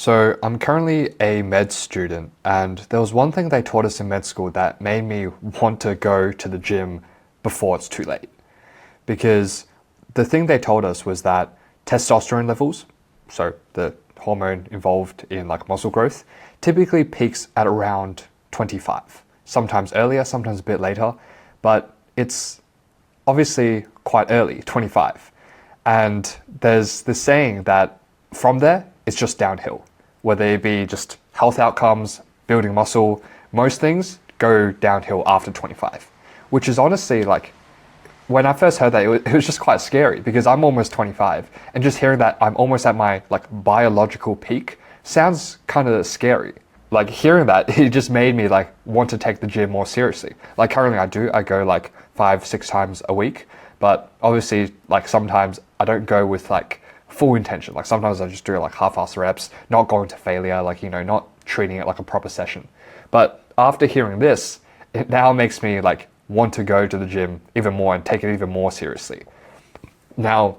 So I'm currently a med student, and there was one thing they taught us in med school that made me want to go to the gym before it's too late. Because the thing they told us was that testosterone levels, so the hormone involved in like muscle growth, typically peaks at around 25. Sometimes earlier, sometimes a bit later, but it's obviously quite early, 25. And there's this saying that from there, it's just downhill, whether it be just health outcomes, building muscle, most things go downhill after 25, which is honestly like, when I first heard that, it was just quite scary because I'm almost 25, and just hearing that I'm almost at my like biological peak sounds kind of scary. Like hearing that, it just made me like want to take the gym more seriously. Like currently I go like 5-6 times a week, but obviously like sometimes I don't go with like full intention. Like sometimes I just do like half-ass reps, not going to failure, like, you know, not treating it like a proper session. But after hearing this, it now makes me like want to go to the gym even more and take it even more seriously. Now,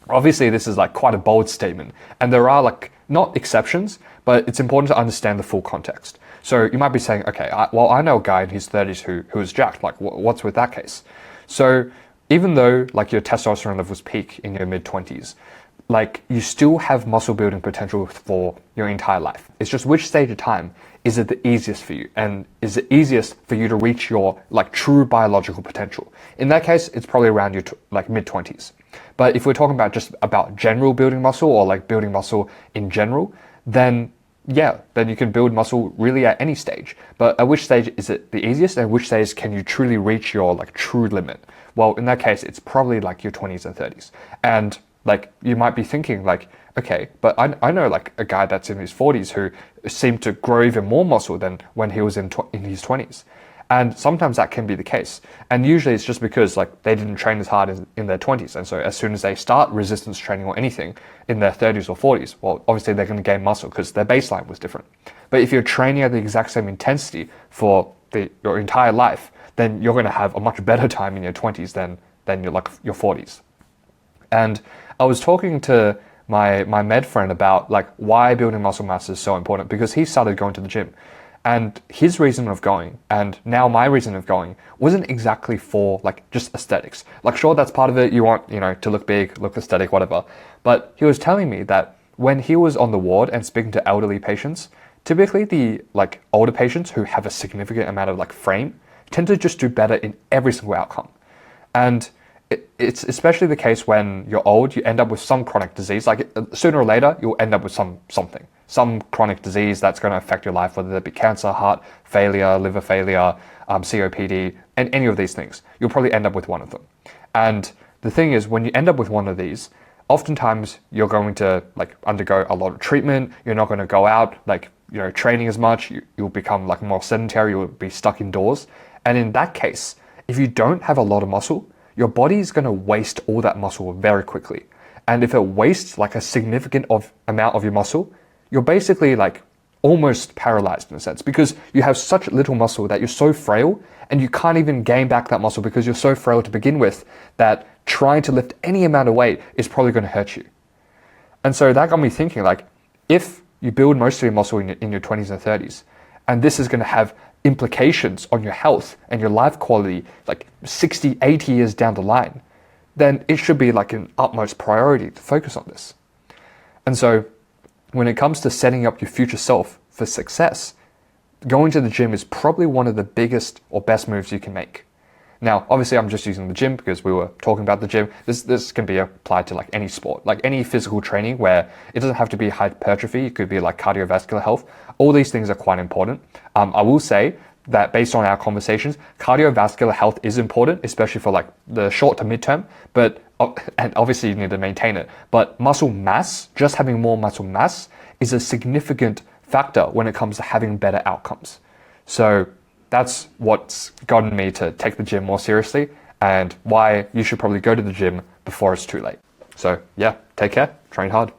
obviously this is like quite a bold statement, and there are like not exceptions, but it's important to understand the full context. So you might be saying, okay, I know a guy in his 30s who is jacked, like what's with that case? So even though like your testosterone levels peak in your mid-20s, like you still have muscle building potential for your entire life. It's just which stage of time is it the easiest for you, and is it easiest for you to reach your like true biological potential? In that case, it's probably around your like mid-20s. But if we're talking about just about general building muscle, or like building muscle in general, then yeah, then you can build muscle really at any stage. But at which stage is it the easiest, and which stage can you truly reach your like true limit? Well, in that case, it's probably like your 20s and 30s. And like you might be thinking like, okay, but I know like a guy that's in his 40s who seemed to grow even more muscle than when he was in his 20s. And sometimes that can be the case. And usually it's just because like they didn't train as hard in their 20s. And so as soon as they start resistance training or anything in their 30s or 40s, well, obviously they're going to gain muscle because their baseline was different. But if you're training at the exact same intensity for your entire life, then you're going to have a much better time in your 20s than your 40s. And I was talking to my med friend about like why building muscle mass is so important, because he started going to the gym, and his reason of going, and now my reason of going, wasn't exactly for like just aesthetics. Like sure, that's part of it. You want, you know, to look big, look aesthetic, whatever. But he was telling me that when he was on the ward and speaking to elderly patients, typically the like older patients who have a significant amount of like frame tend to just do better in every single outcome. And it's especially the case when you're old, you end up with some chronic disease. Like sooner or later, you'll end up with some chronic disease that's going to affect your life, whether it be cancer, heart failure, liver failure, COPD, and any of these things. You'll probably end up with one of them. And the thing is, when you end up with one of these, oftentimes you're going to like undergo a lot of treatment. You're not going to go out like, you know, training as much. You'll become like more sedentary. You'll be stuck indoors. And in that case, if you don't have a lot of muscle, your body is going to waste all that muscle very quickly. And if it wastes like a significant amount of your muscle, you're basically like almost paralyzed in a sense, because you have such little muscle that you're so frail, and you can't even gain back that muscle because you're so frail to begin with that trying to lift any amount of weight is probably going to hurt you. And so that got me thinking, like, if you build most of your muscle in your 20s and 30s, and this is going to have implications on your health and your life quality like 60, 80 years down the line, then it should be like an utmost priority to focus on this. And so when it comes to setting up your future self for success, going to the gym is probably one of the biggest or best moves you can make. Now, obviously I'm just using the gym because we were talking about the gym. This can be applied to like any sport, like any physical training where it doesn't have to be hypertrophy. It could be like cardiovascular health. All these things are quite important. I will say that based on our conversations, cardiovascular health is important, especially for like the short to midterm, but, and obviously you need to maintain it. But muscle mass, just having more muscle mass is a significant factor when it comes to having better outcomes. So that's what's gotten me to take the gym more seriously, and why you should probably go to the gym before it's too late. So yeah, take care, train hard.